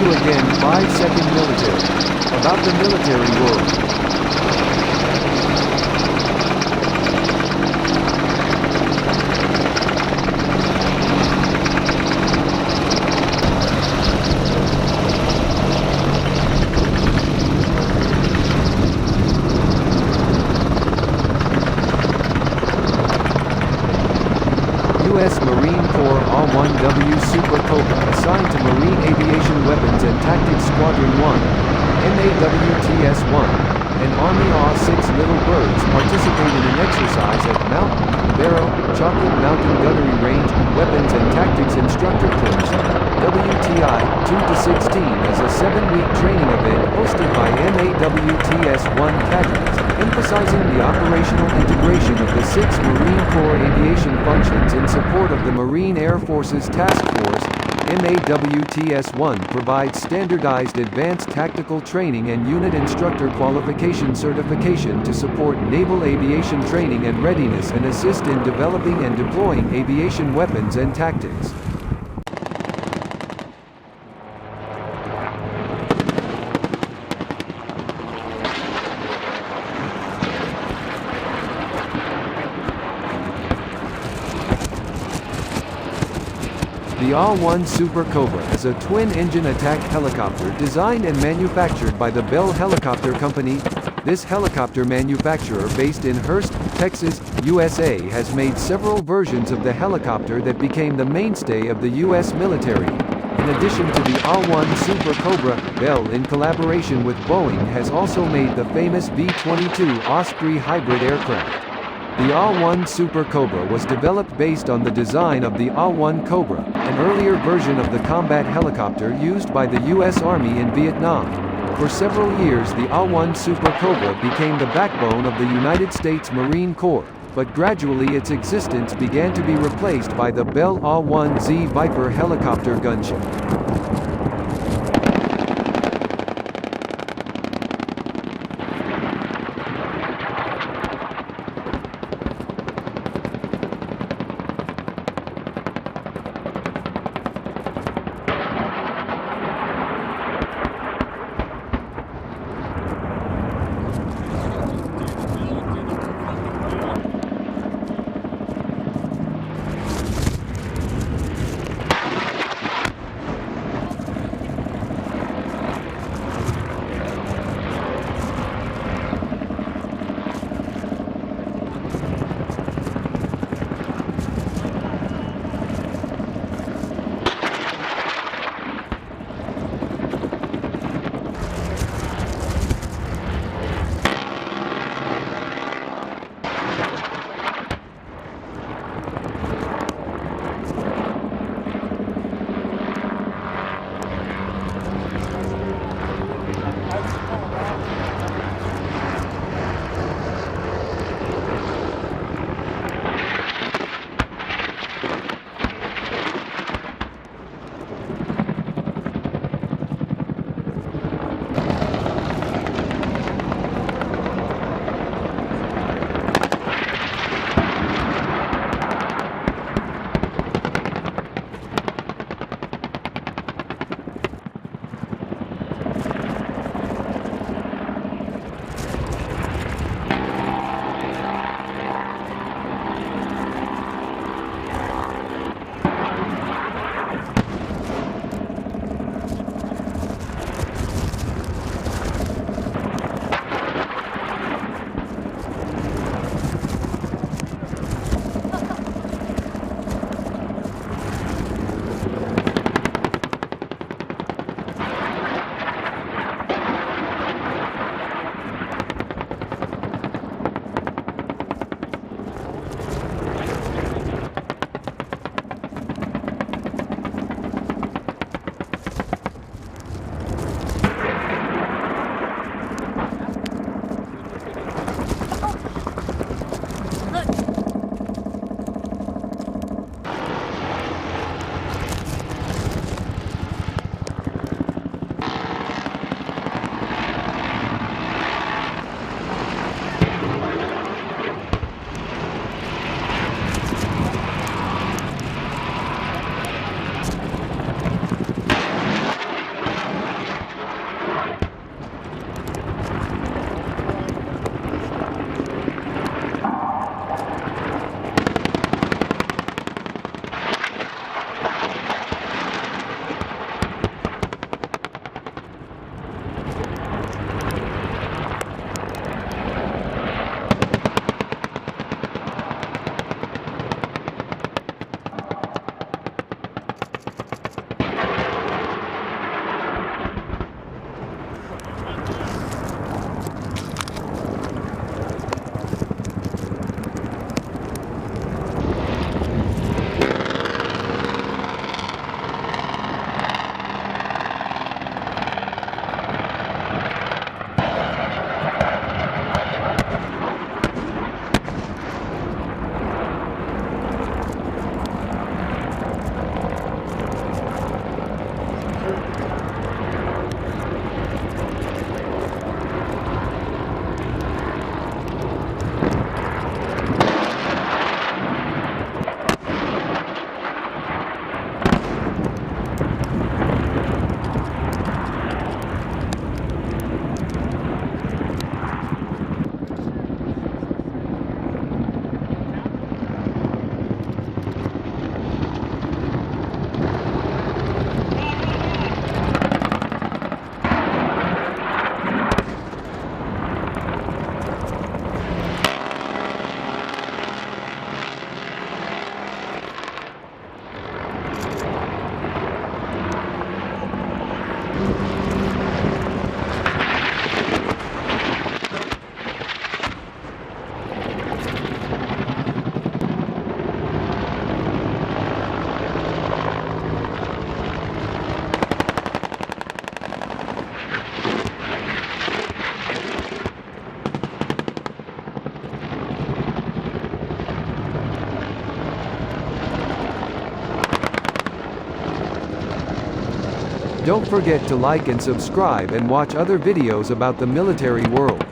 you again 5-second military. About the military world. U.S. Marine Corps R-1W Super Cobra assigned to Marine Aviation Weapons and Tactics Squadron 1, MAWTS-1, and Army AW-6 Little Birds participate in an exercise at Barrow, Mountain Gunnery Range, Weapons and Tactics Instructor Course, WTI 2-16 as a 7-week training event hosted by MAWTS-1 cadres, emphasizing the operational integration of the 6 Marine Corps aviation functions in support of the Marine Air Force's Task Force. MAWTS-1 provides standardized advanced tactical training and unit instructor qualification certification to support naval aviation training and readiness and assist in developing and deploying aviation weapons and tactics. The AW-1 Super Cobra is a twin-engine attack helicopter designed and manufactured by the Bell Helicopter Company. This helicopter manufacturer based in Hurst, Texas, USA has made several versions of the helicopter that became the mainstay of the U.S. military. In addition to the AW-1 Super Cobra, Bell in collaboration with Boeing has also made the famous V-22 Osprey hybrid aircraft. The AW-1 Super Cobra was developed based on the design of the AW-1 Cobra, an earlier version of the combat helicopter used by the U.S. Army in Vietnam. For several years the AW-1 Super Cobra became the backbone of the United States Marine Corps, but gradually its existence began to be replaced by the Bell AW-1Z Viper helicopter gunship. Don't forget to like and subscribe and watch other videos about the military world.